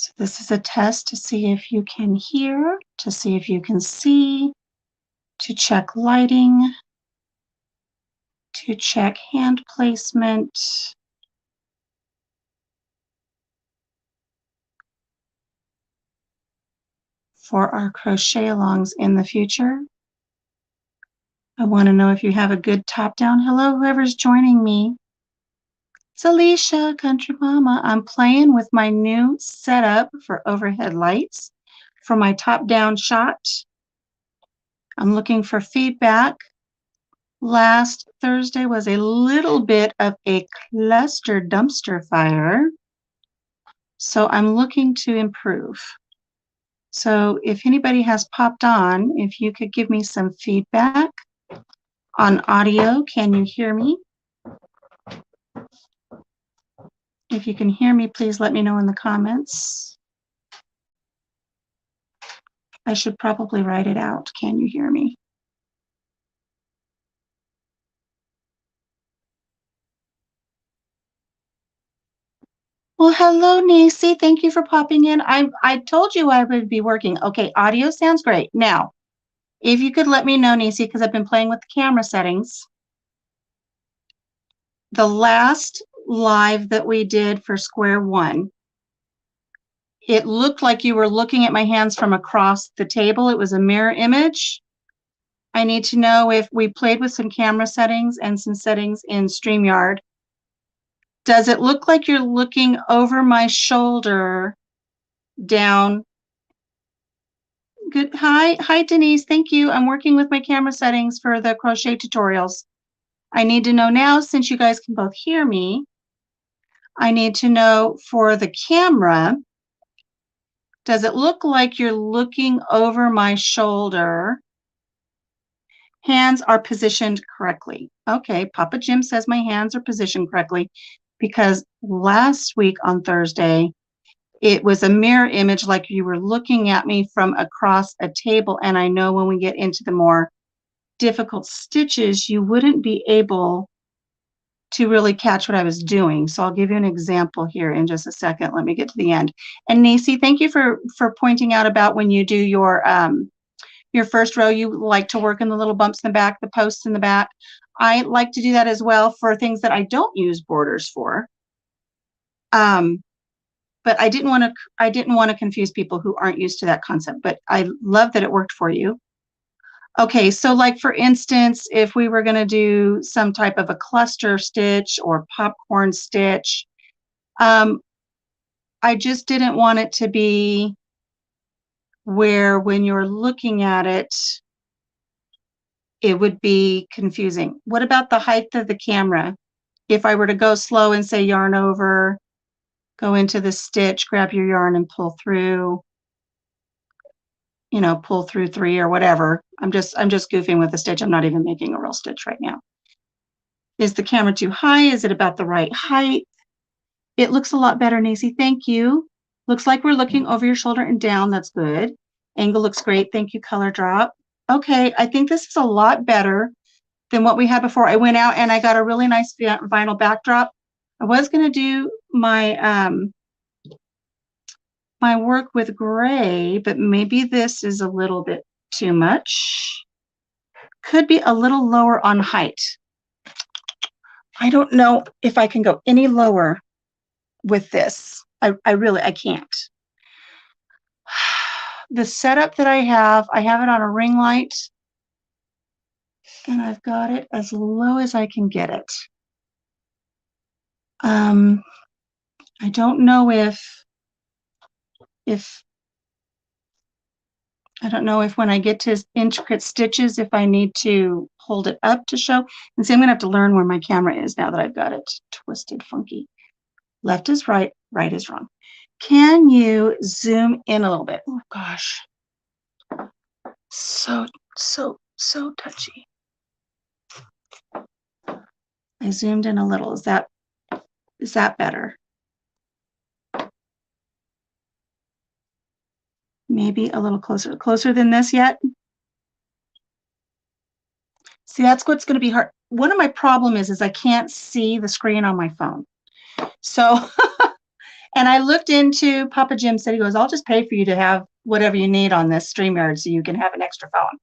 So this is a test to see if you can hear, to see if you can see, to check lighting, to check hand placement. For our crochet alongs in the future. I want to know if you have a good top down. Hello, whoever's joining me. It's Alicia, Country Mama. I'm playing with my new setup for overhead lights for my top down shot. I'm looking for feedback. Last Thursday was a little bit of a cluster dumpster fire, so I'm looking to improve. So if anybody has popped on, if you could give me some feedback on audio, can you hear me? If you can hear me, please let me know in the comments. I should probably write it out. Can you hear me? Well, hello, Nancy. Thank you for popping in. I told you I would be working. Okay, audio sounds great. Now, if you could let me know, Nancy, because I've been playing with the camera settings. The last live that we did for square one, it looked like you were looking at my hands from across the table. It was a mirror image. I need to know if we played with some camera settings and some settings in StreamYard. Does it look like you're looking over my shoulder down? Good. Hi, Denise. Thank you. I'm working with my camera settings for the crochet tutorials. I need to know now, since you guys can both hear me, I need to know for the camera, does it look like you're looking over my shoulder? Hands are positioned correctly. Okay, Papa Jim says my hands are positioned correctly because last week on Thursday, it was a mirror image like you were looking at me from across a table. And I know when we get into the more difficult stitches, you wouldn't be able to really catch what I was doing. So I'll give you an example here in just a second. Let me get to the end. And Nacy, thank you for pointing out about when you do your first row, you like to work in the little bumps in the back, the posts in the back. I like to do that as well for things that I don't use borders for. But I didn't want to confuse people who aren't used to that concept, but I love that it worked for you. Okay, so like for instance, if we were going to do some type of a cluster stitch or popcorn stitch, I just didn't want it to be where when you're looking at it, it would be confusing. What about the height of the camera? If I were to go slow and say yarn over, go into the stitch, grab your yarn and pull through, you know, pull through 3 or whatever. I'm just goofing with the stitch. I'm not even making a real stitch right now. Is the camera too high? Is it about the right height? It looks a lot better, Nacy. Thank you. Looks like we're looking over your shoulder and down. That's good. Angle looks great. Thank you, Color Drop. Okay, I think this is a lot better than what we had before. I went out and I got a really nice vinyl backdrop. I was going to do my my work with gray, but maybe this is a little bit too much. Could be a little lower on height. I don't know if I can go any lower with this. I can't. The setup that I have it on a ring light, and I've got it as low as I can get it. I don't know if I don't know if when I get to intricate stitches, if I need to hold it up to show. And see, I'm going to have to learn where my camera is now that I've got it twisted funky. Left is right, right is wrong. Can you zoom in a little bit? Oh, gosh. So touchy. I zoomed in a little. Is that better? Maybe a little closer. Closer than this yet? See, that's what's going to be hard. One of my problems is I can't see the screen on my phone. So, And I looked into, Papa Jim said, he goes, I'll just pay for you to have whatever you need on this StreamYard so you can have an extra phone.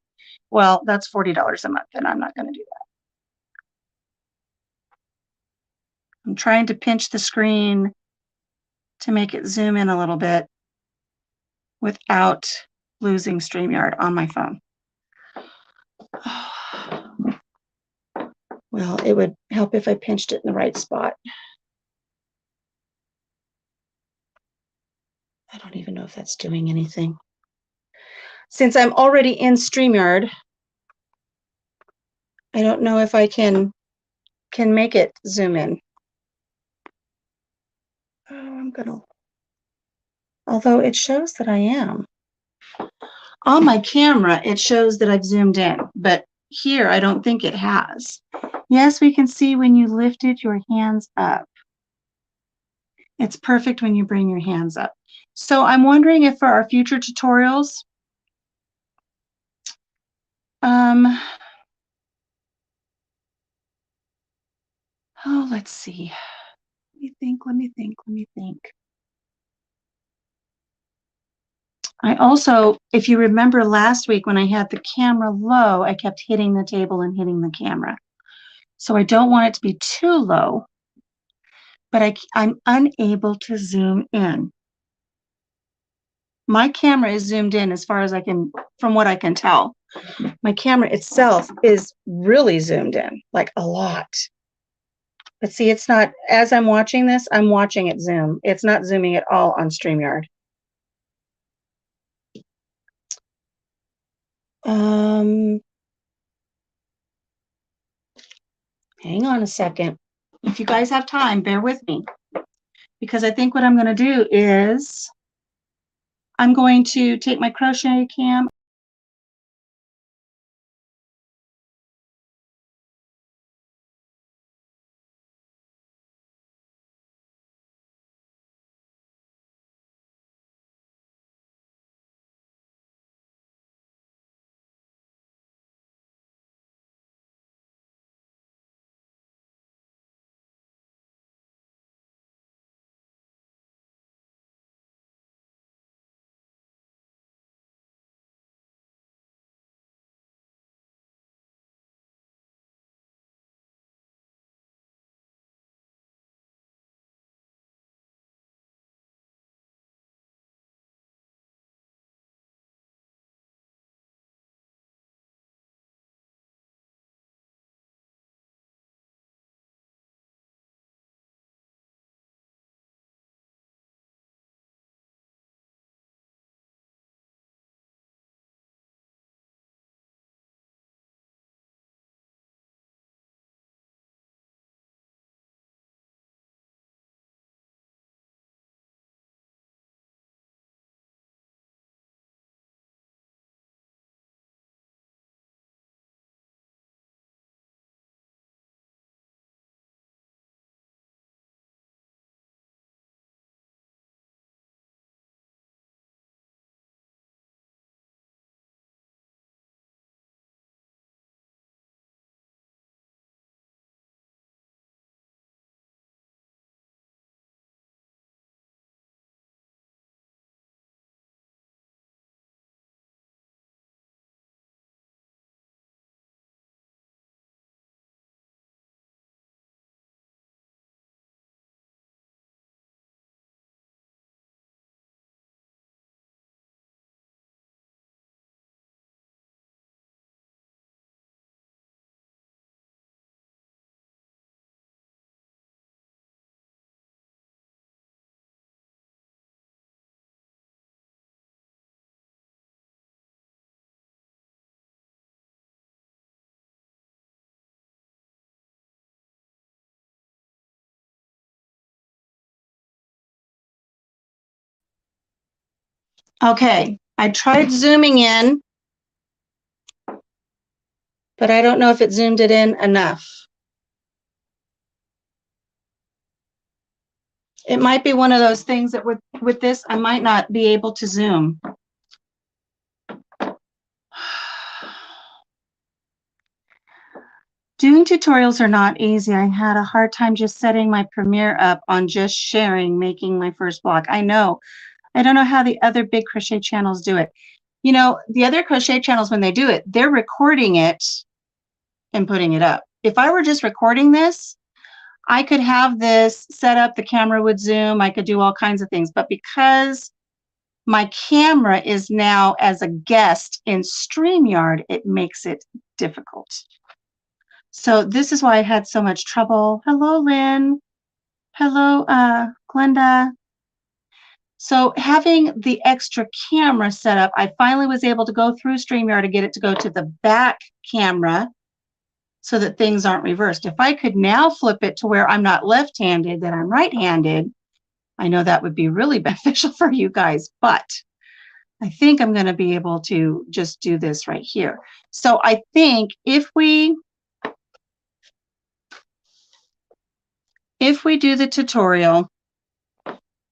Well, that's $40 a month, and I'm not going to do that. I'm trying to pinch the screen to make it zoom in a little bit without losing StreamYard on my phone. Well, it would help if I pinched it in the right spot. I don't even know if that's doing anything. Since I'm already in StreamYard, I don't know if I can make it zoom in. Oh, I'm gonna, although it shows that I am. On my camera, it shows that I've zoomed in, but here I don't think it has. Yes, we can see when you lifted your hands up. It's perfect when you bring your hands up. So I'm wondering if for our future tutorials, oh, let's see. Let me think. I also, if you remember last week when I had the camera low, I kept hitting the table and hitting the camera. So I don't want it to be too low, but I'm unable to zoom in. My camera is zoomed in as far as I can, from what I can tell. My camera itself is really zoomed in, like a lot. But see, it's not, as I'm watching this, I'm watching it zoom. It's not zooming at all on StreamYard. Hang on a second. If you guys have time, bear with me. Because I think what I'm going to do is I'm going to take my crochet cam. Okay, I tried zooming in, but I don't know if it zoomed it in enough. It might be one of those things that with this, I might not be able to zoom. Doing tutorials are not easy. I had a hard time just setting my Premiere up on just sharing, making my first block. I know. I don't know how the other big crochet channels do it. You know, the other crochet channels, when they do it, they're recording it and putting it up. If I were just recording this, I could have this set up, the camera would zoom, I could do all kinds of things. But because my camera is now as a guest in StreamYard, it makes it difficult. So this is why I had so much trouble. Hello, Lynn. Hello, Glenda. So having the extra camera set up, I finally was able to go through StreamYard to get it to go to the back camera so that things aren't reversed. If I could now flip it to where I'm not left-handed, that I'm right-handed, I know that would be really beneficial for you guys, but I think I'm going to be able to just do this right here. So I think if we do the tutorial,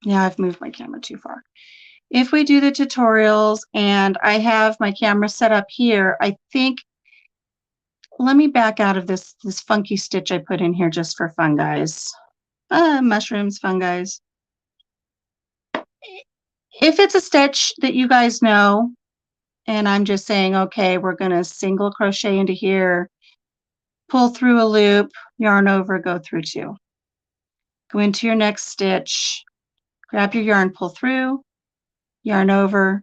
yeah, I've moved my camera too far. If we do the tutorials and I have my camera set up here, I think, let me back out of this funky stitch I put in here just for fun, guys. Mushrooms, fun, guys. If it's a stitch that you guys know, and I'm just saying, okay, we're going to single crochet into here, pull through a loop, yarn over, go through two. Go into your next stitch, grab your yarn, pull through, yarn over,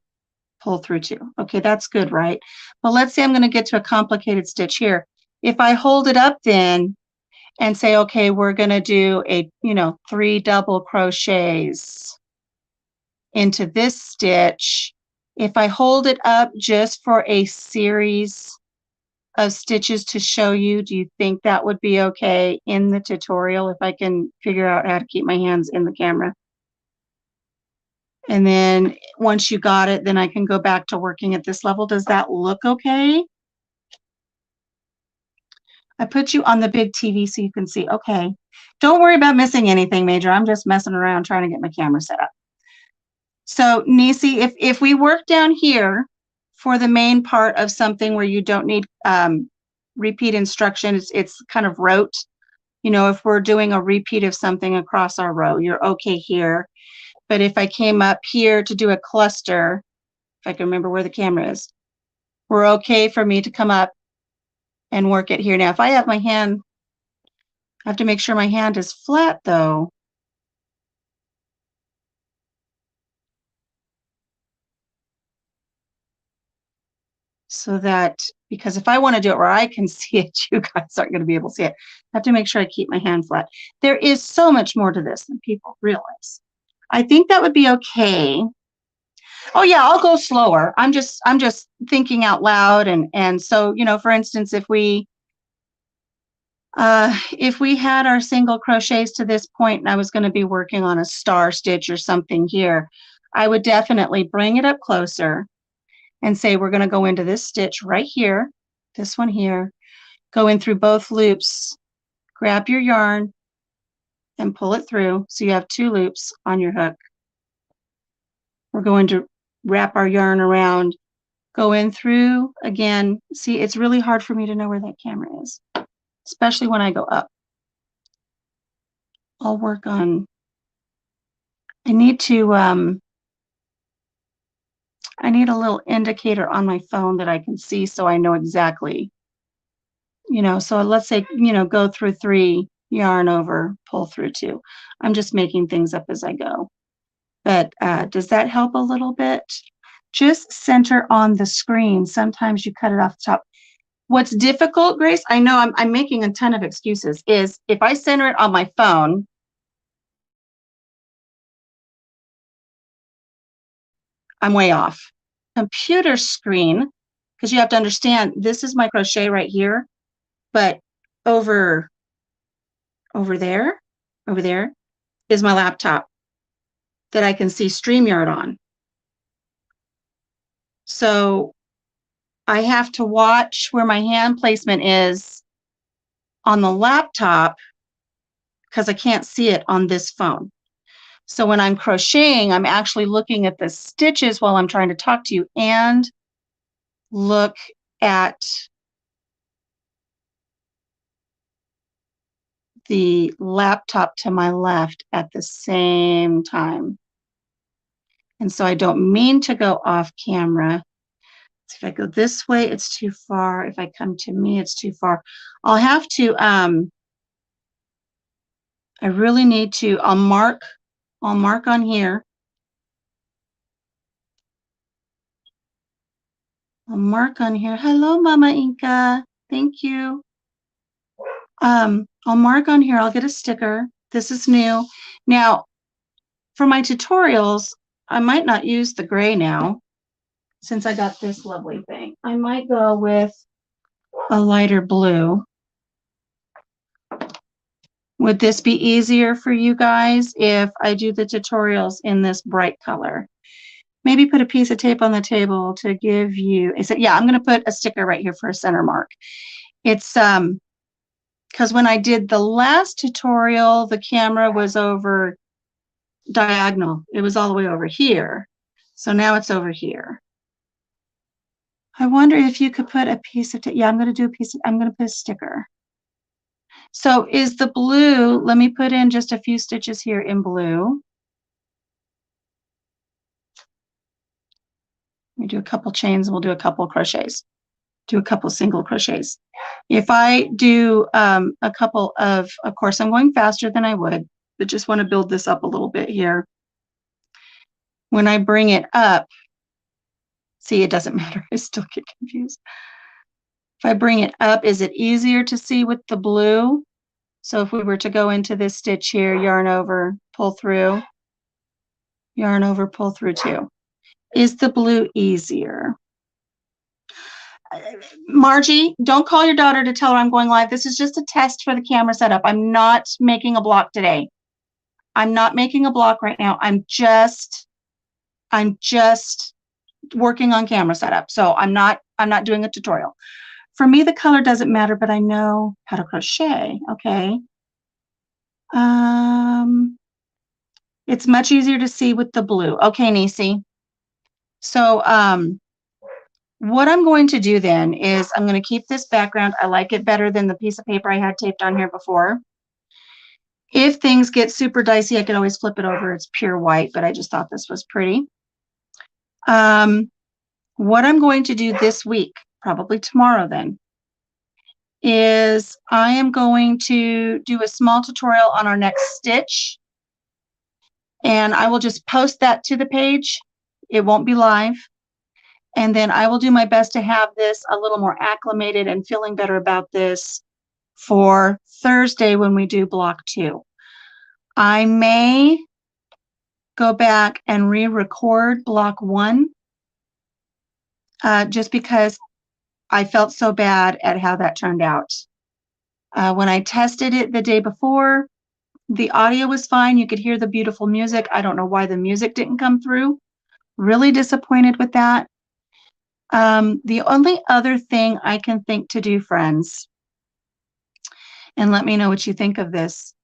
pull through two. Okay, that's good, right? But let's say I'm going to get to a complicated stitch here. If I hold it up then and say, okay, we're going to do a, 3 double crochets into this stitch. If I hold it up just for a series of stitches to show you, do you think that would be okay in the tutorial if I can figure out how to keep my hands in the camera? And then once you got it, then I can go back to working at this level. Does that look okay? I put you on the big TV so you can see. Okay. Don't worry about missing anything, Major. I'm just messing around trying to get my camera set up. So, Nisi, if we work down here for the main part of something where you don't need repeat instruction, it's kind of rote. If we're doing a repeat of something across our row, you're okay here. But if I came up here to do a cluster, if I can remember where the camera is, we're okay for me to come up and work it here. Now, if I have my hand, I have to make sure my hand is flat, though. So that, because if I want to do it where I can see it, you guys aren't going to be able to see it. I have to make sure I keep my hand flat. There is so much more to this than people realize. I think that would be okay. Oh yeah, I'll go slower. I'm just thinking out loud, and so for instance, if we had our single crochets to this point and I was going to be working on a star stitch or something here, I would definitely bring it up closer and say we're going to go into this stitch right here, this one here, go in through both loops, grab your yarn and pull it through so you have 2 loops on your hook. We're going to wrap our yarn around, go in through again. See, it's really hard for me to know where that camera is, especially when I go up. I'll work on, I need a little indicator on my phone that I can see so I know exactly, so let's say, go through 3, yarn over, pull through 2. I'm just making things up as I go. But does that help a little bit? Just center on the screen. Sometimes you cut it off the top. What's difficult, Grace, I know I'm making a ton of excuses, is if I center it on my phone, I'm way off. Computer screen, because you have to understand, this is my crochet right here, but over there is my laptop that I can see StreamYard on. So I have to watch where my hand placement is on the laptop because I can't see it on this phone. So when I'm crocheting, I'm actually looking at the stitches while I'm trying to talk to you and look at the laptop to my left at the same time. And so I don't mean to go off camera. So if I go this way, it's too far. If I come to me, it's too far. I'll have to, I really need to, I'll mark on here. I'll mark on here. Hello, Mama Inca. Thank you. I'll mark on here. I'll get a sticker. This is new. Now, for my tutorials, I might not use the gray now since I got this lovely thing. I might go with a lighter blue. Would this be easier for you guys if I do the tutorials in this bright color? Maybe put a piece of tape on the table to give you, yeah, I'm going to put a sticker right here for a center mark. It's because when I did the last tutorial, the camera was over diagonal. It was all the way over here. So now it's over here. I wonder if you could put a piece of tape. Yeah, I'm going to do a piece of, I'm going to put a sticker. So is the blue, let me put in just a few stitches here in blue. Let me do a couple chains and we'll do a couple crochets. Do a couple single crochets. If I do a couple of course, I'm going faster than I would, but just want to build this up a little bit here. When I bring it up, see, it doesn't matter. I still get confused. If I bring it up, is it easier to see with the blue? So if we were to go into this stitch here, yarn over, pull through, yarn over, pull through two. Is the blue easier? Margie, don't call your daughter to tell her I'm going live. This is just a test for the camera setup. I'm not making a block today. I'm not making a block right now. I'm just working on camera setup. So I'm not doing a tutorial. For me, the color doesn't matter, but I know how to crochet. Okay. It's much easier to see with the blue. Okay, Nisi. So what I'm going to do then is I'm going to keep this background. I like it better than the piece of paper I had taped on here before. If things get super dicey, I could always flip it over. It's pure white, but I just thought this was pretty. What I'm going to do this week, probably tomorrow then, is I am going to do a small tutorial on our next stitch. And I will just post that to the page. It won't be live. And then I will do my best to have this a little more acclimated and feeling better about this for Thursday when we do block 2. I may go back and re-record block 1 just because I felt so bad at how that turned out. When I tested it the day before, the audio was fine. You could hear the beautiful music. I don't know why the music didn't come through. Really disappointed with that. The only other thing I can think to do, friends, and let me know what you think of this.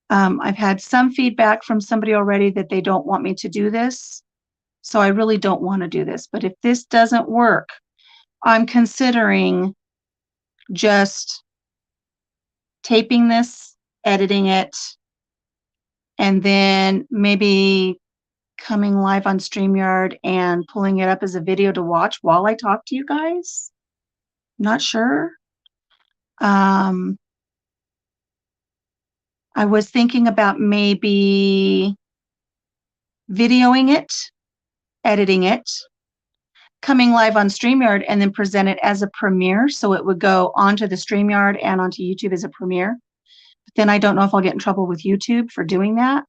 I've had some feedback from somebody already that they don't want me to do this. So I really don't want to do this. But if this doesn't work, I'm considering just taping this, editing it, and then maybe coming live on StreamYard and pulling it up as a video to watch while I talk to you guys. Not sure. I was thinking about maybe videoing it, editing it, coming live on StreamYard, and then present it as a premiere. So it would go onto the StreamYard and onto YouTube as a premiere. But then I don't know if I'll get in trouble with YouTube for doing that.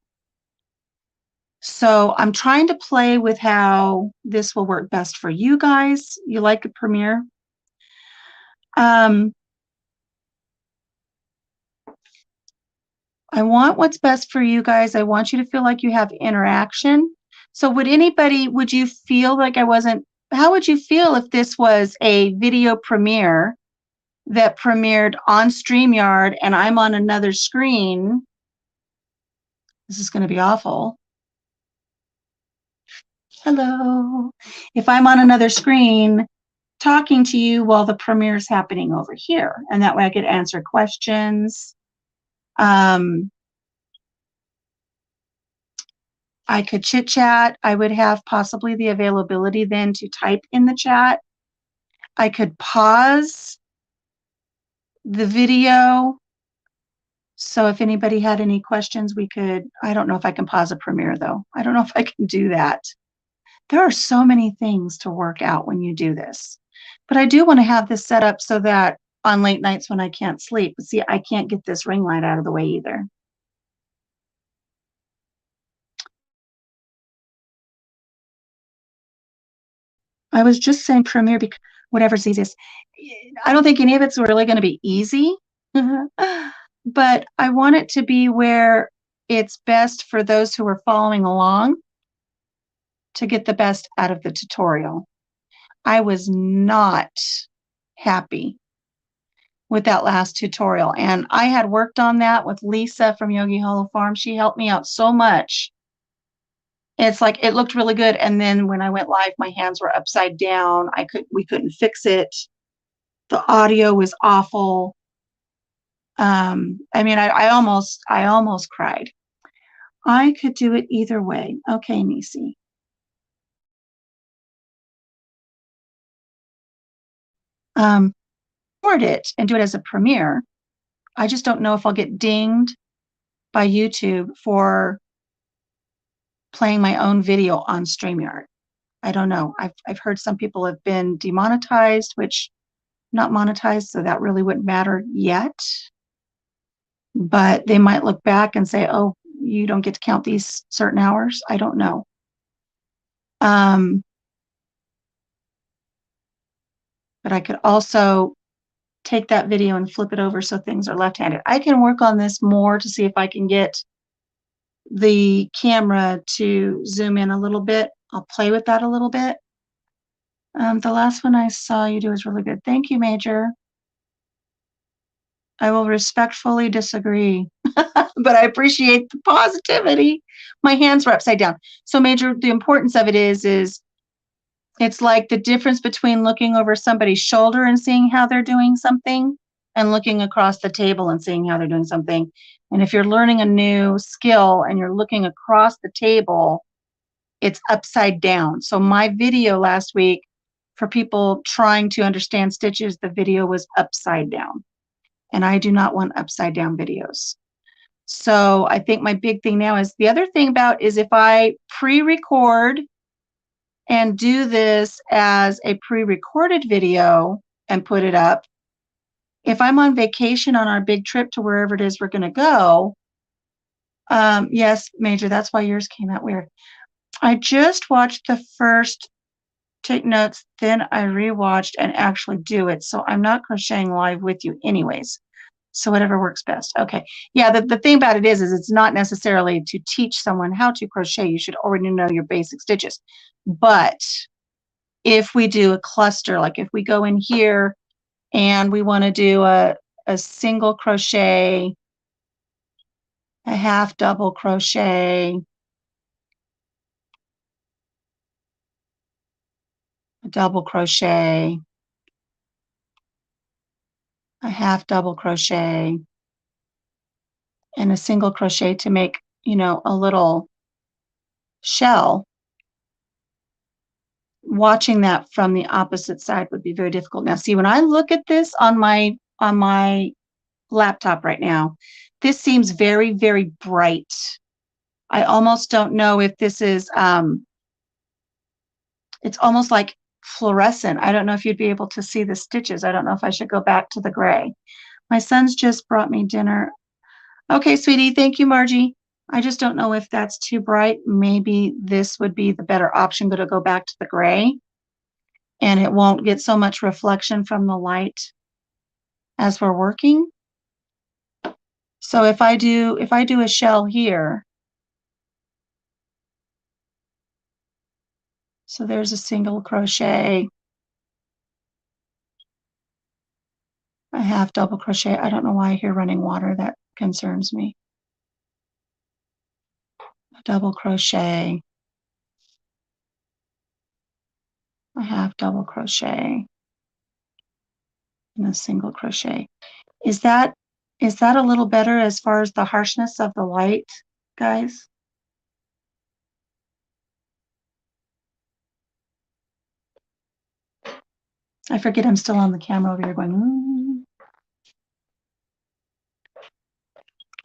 So I'm trying to play with how this will work best for you guys. You like a premiere? I want what's best for you guys. I want you to feel like you have interaction. So would you feel like how would you feel if this was a video premiere that premiered on StreamYard and I'm on another screen? This is going to be awful. Hello. If I'm on another screen talking to you while the premiere is happening over here, and that way I could answer questions. I could chit chat. I would have possibly the availability then to type in the chat. I could pause the video. So if anybody had any questions, we could, I don't know if I can pause a premiere though. I don't know if I can do that. There are so many things to work out when you do this. But I do want to have this set up so that on late nights when I can't sleep, see, I can't get this ring light out of the way either. I was just saying premiere because whatever's easiest. I don't think any of it's really going to be easy, but I want it to be where it's best for those who are following along to get the best out of the tutorial. I was not happy with that last tutorial, and I had worked on that with Lisa from Yogi Hollow Farm. She helped me out so much. It's like it looked really good, and then when I went live, my hands were upside down. We couldn't fix it. The audio was awful. I mean, I almost cried. I could do it either way. Okay, Nisi. Record it and do it as a premiere. I just don't know if I'll get dinged by YouTube for playing my own video on StreamYard. I don't know. I've heard some people have been demonetized, which not monetized, so that really wouldn't matter yet. But they might look back and say, oh, you don't get to count these certain hours. I don't know. But I could also take that video and flip it over so things are left-handed. I can work on this more to see if I can get the camera to zoom in a little bit. I'll play with that a little bit. The last one I saw you do was really good. Thank you, Major. I will respectfully disagree, but I appreciate the positivity. My hands were upside down. So Major, the importance of it is it's like the difference between looking over somebody's shoulder and seeing how they're doing something and looking across the table and seeing how they're doing something. And if you're learning a new skill and you're looking across the table, it's upside down. So my video last week for people trying to understand stitches, the video was upside down. And I do not want upside down videos. So I think my big thing now is the other thing about is if I pre-record and do this as a pre-recorded video and put it up, if I'm on vacation on our big trip to wherever it is we're going to go, yes, Major, that's why yours came out weird. I just watched the first, take notes, then I rewatched and actually do it. So I'm not crocheting live with you anyways. So whatever works best. Okay. Yeah, the thing about it is it's not necessarily to teach someone how to crochet. You should already know your basic stitches. But if we do a cluster, like if we go in here and we want to do a single crochet, a half double crochet, a double crochet, a half double crochet, and a single crochet to make, you know, a little shell. Watching that from the opposite side would be very difficult. Now, see, when I look at this on my laptop right now, this seems very, very bright. I almost don't know if this is, it's almost like fluorescent. I don't know if you'd be able to see the stitches. I don't know if I should go back to the gray. My son's just brought me dinner. Okay, sweetie, thank you, Margie. I just don't know if that's too bright. Maybe this would be the better option, to go back to the gray, and it won't get so much reflection from the light as we're working. So if I do a shell here, so there's a single crochet, a half double crochet. I don't know why I hear running water. That concerns me. A double crochet, a half double crochet, and a single crochet. Is that Is that a little better as far as the harshness of the light, guys? I forget I'm still on the camera over here going,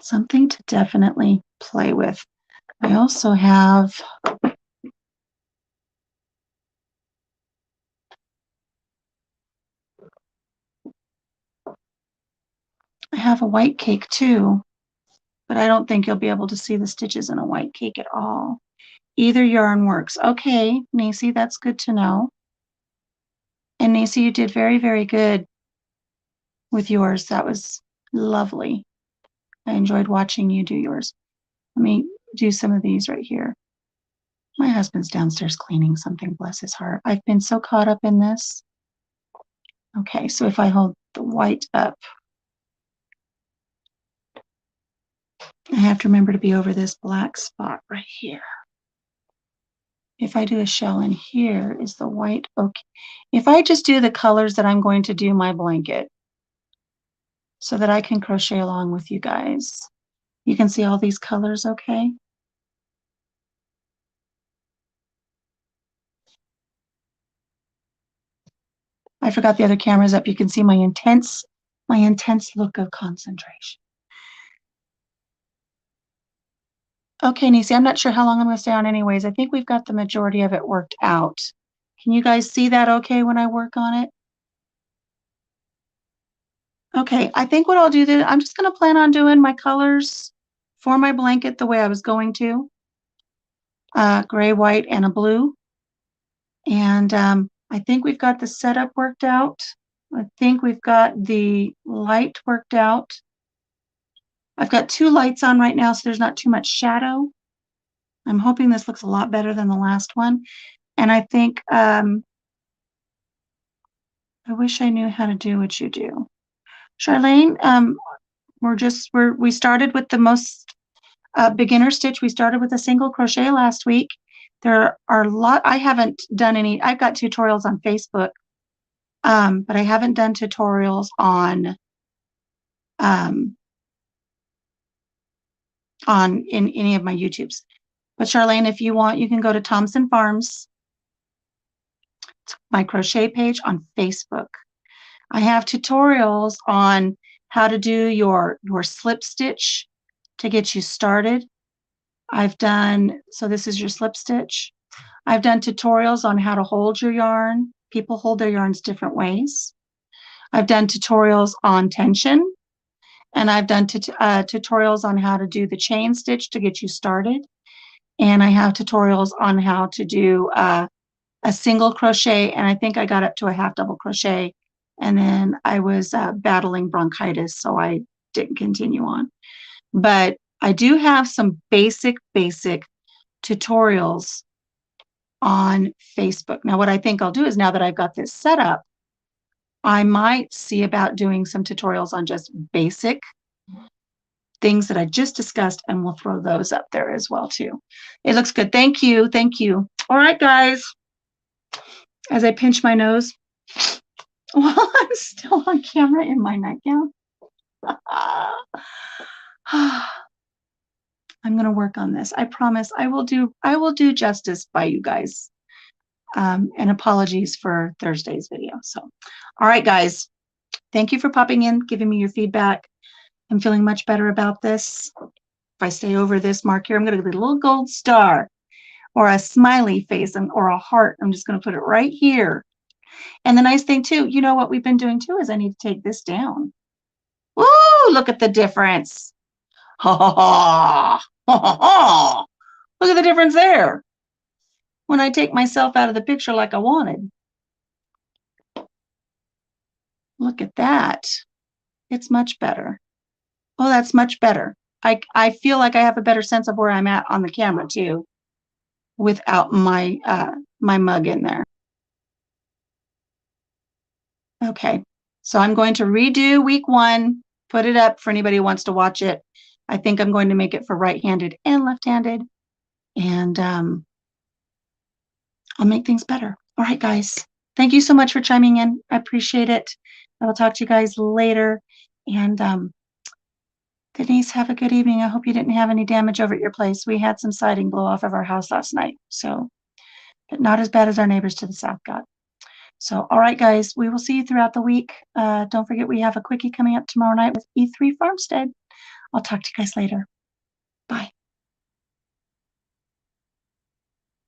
Something to definitely play with. I also have a white cake too, but I don't think you'll be able to see the stitches in a white cake at all. Either yarn works. Okay, Nisi, that's good to know. And Nisi, you did very, very good with yours. That was lovely. I enjoyed watching you do yours. Let me do some of these right here. My husband's downstairs cleaning something, bless his heart. I've been so caught up in this. Okay, so if I hold the white up, I have to remember to be over this black spot right here. If I do a shell in here, is the white okay? If I just do the colors that I'm going to do my blanket so that I can crochet along with you guys, you can see all these colors okay? I forgot the other camera's up. You can see my intense look of concentration. Okay, Nisi, I'm not sure how long I'm going to stay on anyways. I think we've got the majority of it worked out. Can you guys see that okay when I work on it? Okay, I think what I'll do then, I'm just going to plan on doing my colors for my blanket the way I was going to. Gray, white, and a blue. And I think we've got the setup worked out. I think we've got the light worked out. I've got 2 lights on right now, so there's not too much shadow. I'm hoping this looks a lot better than the last one. And I think, I wish I knew how to do what you do. Charlene, we started with the most beginner stitch. We started with a single crochet last week. There are a lot, I haven't done any, I've got tutorials on Facebook, but I haven't done tutorials on in any of my YouTubes. But Charlene, if you want, you can go to Thompson Farms, my crochet page on Facebook. I have tutorials on how to do your slip stitch to get you started. So this is your slip stitch. I've done tutorials on how to hold your yarn. People hold their yarns different ways. I've done tutorials on tension, and I've done tutorials on how to do the chain stitch to get you started. And I have tutorials on how to do a single crochet, and I think I got up to a half double crochet, and then I was battling bronchitis, so I didn't continue on. But I do have some basic tutorials on Facebook. Now, what I think I'll do is, now that I've got this set up, I might see about doing some tutorials on just basic things that I just discussed, and we'll throw those up there as well too. It looks good. Thank you. Thank you. All right, guys. As I pinch my nose while I'm still on camera in my nightgown. I'm going to work on this. I promise I will do justice by you guys. And apologies for Thursday's video. So, all right, guys, thank you for popping in, giving me your feedback. I'm feeling much better about this. If I stay over this mark here, I'm going to get a little gold star or a smiley face or a heart. I'm just going to put it right here. And the nice thing too, you know what we've been doing too, is I need to take this down. Woo, look at the difference. Ha ha ha. Ha ha ha. Look at the difference there. When I take myself out of the picture like I wanted. Look at that. It's much better. Oh, that's much better. I feel like I have a better sense of where I'm at on the camera too, without my my mug in there. Okay, so I'm going to redo week 1, put it up for anybody who wants to watch it. I think I'm going to make it for right-handed and left-handed, and I'll make things better. All right, guys. Thank you so much for chiming in. I appreciate it. I will talk to you guys later, and Denise, have a good evening. I hope you didn't have any damage over at your place. We had some siding blow off of our house last night, so, but not as bad as our neighbors to the south got. So, all right, guys, we will see you throughout the week. Don't forget we have a quickie coming up tomorrow night with E3 Farmstead. I'll talk to you guys later.